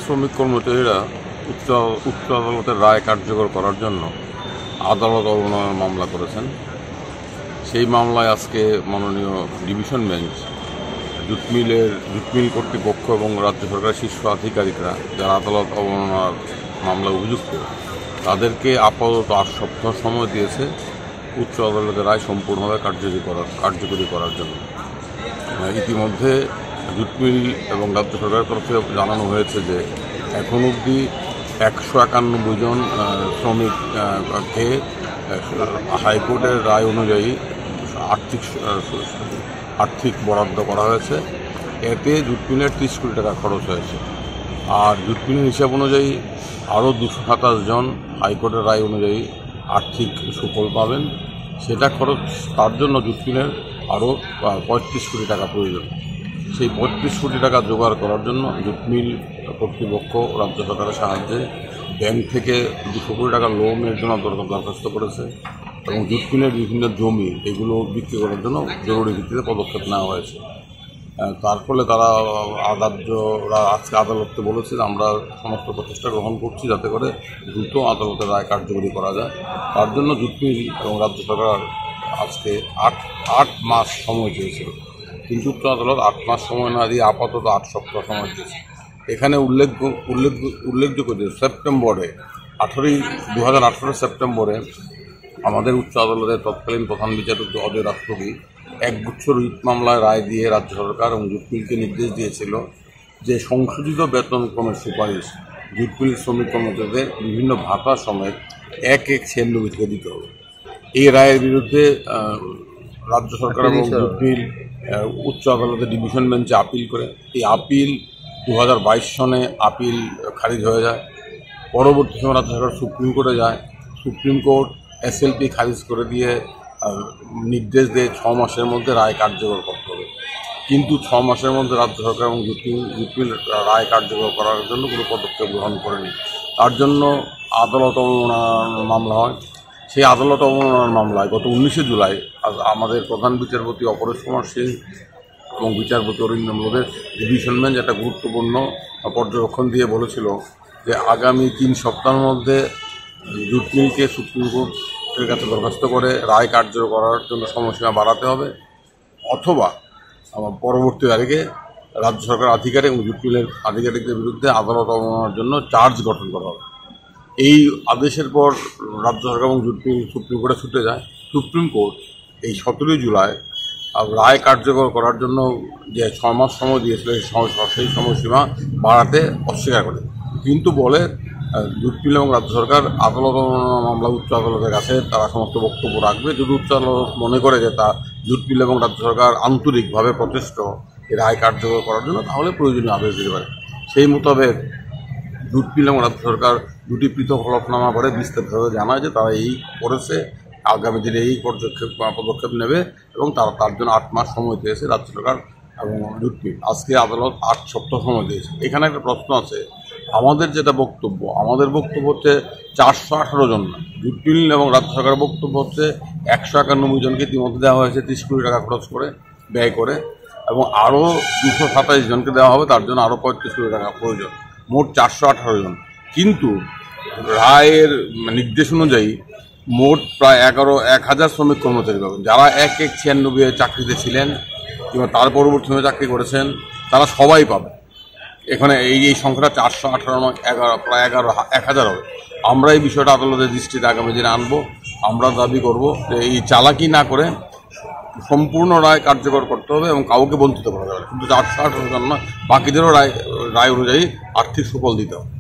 শ্রমিক কর্মচারীরা উচ্চ উচ্চ আদালতের রায় কার্যকর করার জন্য আদালত অবমাননার মামলা করেছেন। সেই মামলায় আজকে মাননীয় ডিভিশন বেঞ্চ জুটমিল কর্তৃপক্ষ এবং রাজ্য সরকারের শীর্ষ আধিকারিকরা যারা আদালত অবমাননার মামলা অভিযুক্ত তাদেরকে আপাতত 8 সপ্তাহ সময় দিয়েছে উচ্চ আদালতের রায় সম্পূর্ণভাবে কার্যকরী করার জন্য। ইতিমধ্যে জুটমিল এবং রাজ্য সরকারের তরফে জানানো হয়েছে যে এখন অবধি 191 জন শ্রমিককে হাইকোর্টের রায় অনুযায়ী আর্থিক বরাদ্দ করা হয়েছে। এতে জুটমিলের 30 কোটি টাকা খরচ হয়েছে। আর জুটমিলের হিসাব অনুযায়ী আরও 227 জন হাইকোর্টের রায় অনুযায়ী আর্থিক সুফল পাবেন। সেটা খরচ তার জন্য জুটমিলের আরও 35 কোটি টাকা প্রয়োজন। সেই 35 কোটি টাকা জোগাড় করার জন্য জুটমিল কর্তৃপক্ষ রাজ্য সরকারের সাহায্যে ব্যাংক থেকে 200 কোটি টাকা লোনের জন্য দরখাস্ত করেছে এবং জুটমিলের বিভিন্ন জমি এগুলো বিক্রি করার জন্য জরুরি ভিত্তিতে পদক্ষেপ নেওয়া হয়েছে। তার ফলে তারা রাজ্যরা আজকে আদালতকে বলেছে যে আমরা সমস্ত প্রচেষ্টা গ্রহণ করছি যাতে করে দ্রুত আদালতের রায় কার্যকরী করা যায়। তার জন্য জুটমিল এবং রাজ্য সরকার আজকে 8 মাস সময় চেয়েছিল, কিন্তু উচ্চ আদালত 8 মাস সময় না দিয়ে আপাতত 8 সপ্তাহ সময় দিয়েছে। এখানে উল্লেখযোগ্য যে সেপ্টেম্বরে 2018 সেপ্টেম্বরে আমাদের উচ্চ আদালতের তৎকালীন প্রধান বিচারপতি অজয় রাষ্ট্রপতি একগুচ্ছ রিট মামলায় রায় দিয়ে রাজ্য সরকার এবং জুটমিলকে নির্দেশ দিয়েছিল যে সংশোধিত বেতনক্রমের সুপারিশ জুটমিল শ্রমিক কর্মচারীদের বিভিন্ন ভাতা সমেত এক শ্রেণীভুক্তকে দিতে হবে। এই রায়ের বিরুদ্ধে রাজ্য সরকার এবং জুটমিল উচ্চ আদালতের ডিভিশন বেঞ্চে আপিল করে। এই আপিল 2022 সনে আপিল খারিজ হয়ে যায়। পরবর্তী সময় রাজ্য সরকার সুপ্রিম কোর্টে যায়। সুপ্রিম কোর্ট SLP খারিজ করে দিয়ে নির্দেশ দেয় 6 মাসের মধ্যে রায় কার্যকর করতে হবে। কিন্তু 6 মাসের মধ্যে রাজ্য সরকার এবং জুটমিল রায় কার্যকর করার জন্য কোনো পদক্ষেপ গ্রহণ করেনি। তার জন্য আদালত অবমাননার মামলা হয়। সেই আদালত অবমাননার মামলায় গত 19 জুলাই আমাদের প্রধান বিচারপতি অপরেশ কুমার সিং এবং বিচারপতি অরিন্দম লোধের ডিভিশন বেঞ্চ একটা গুরুত্বপূর্ণ পর্যবেক্ষণ দিয়ে বলেছিল যে আগামী 3 সপ্তাহের মধ্যে জুটমিলকে সুপ্রিম কোর্টের কাছে দরখাস্ত করে রায় কার্যকর করার জন্য সময়সীমা বাড়াতে হবে, অথবা পরবর্তী তারিখে রাজ্য সরকার আধিকারিক এবং জুটমিলের আধিকারিকদের বিরুদ্ধে আদালত অবমাননার জন্য চার্জ গঠন করা হবে। এই আদেশের পর রাজ্য সরকার এবং জুটমিল সুপ্রিম কোর্টে ছুটে যায়। সুপ্রিম কোর্ট এই 17 জুলাই রায় কার্যকর করার জন্য যে 6 মাস সময় দিয়েছিল সেই সময়সীমা বাড়াতে অস্বীকার করে, কিন্তু বলে জুটমিল এবং রাজ্য সরকার আদালত মামলা উচ্চ আদালতের কাছে তারা সমস্ত বক্তব্য রাখবে। যদি উচ্চ আদালত মনে করে যে তা জুটমিল এবং রাজ্য সরকার আন্তরিকভাবে প্রচেষ্ট এই রায় কার্যকর করার জন্য, তাহলে প্রয়োজনীয় আদেশ দিতে পারে। সেই মোতাবেক জুটমিল এবং রাজ্য সরকার দুটি পৃথক হলফনামা করে বিস্তারিতভাবে জানায় যে তারা এই করেছে, আগামী দিনে এই পদক্ষেপ নেবে এবং তারা তার জন্য 8 মাস সময় দিয়েছে রাজ্য সরকার এবং জুটমিল। আজকে আদালত 8 সপ্তাহ সময় দিয়েছে। এখানে একটা প্রশ্ন আছে, আমাদের বক্তব্য হচ্ছে 418 জন না, জুটমিল এবং রাজ্য সরকারের বক্তব্য হচ্ছে 191 জনকে ইতিমধ্যে দেওয়া হয়েছে 30 কোটি টাকা খরচ করে ব্যয় করে, এবং আরও 227 জনকে দেওয়া হবে, তার জন্য আরও 35 কোটি টাকা প্রয়োজন, মোট 418 জন। কিন্তু রায়ের নির্দেশ অনুযায়ী মোট প্রায় 1,000 শ্রমিক কর্মচারী পাবেন, যারা 96 চাকরিতে ছিলেন কিংবা তার পরবর্তী সময় চাকরি করেছেন, তারা সবাই পাবে। এখানে এই সংখ্যাটা 418 নয়, প্রায় 1,000 হবে। আমরা এই বিষয়টা আদালতের দৃষ্টিতে আগামী দিনে আনবো। আমরা দাবি করব যে এই চালাকি না করে সম্পূর্ণ রায় কার্যকর করতে হবে এবং কাউকে বঞ্চিত করা যাবে, কিন্তু 418 জন না, বাকিদেরও রায় অনুযায়ী আর্থিক সুফল দিতে হবে।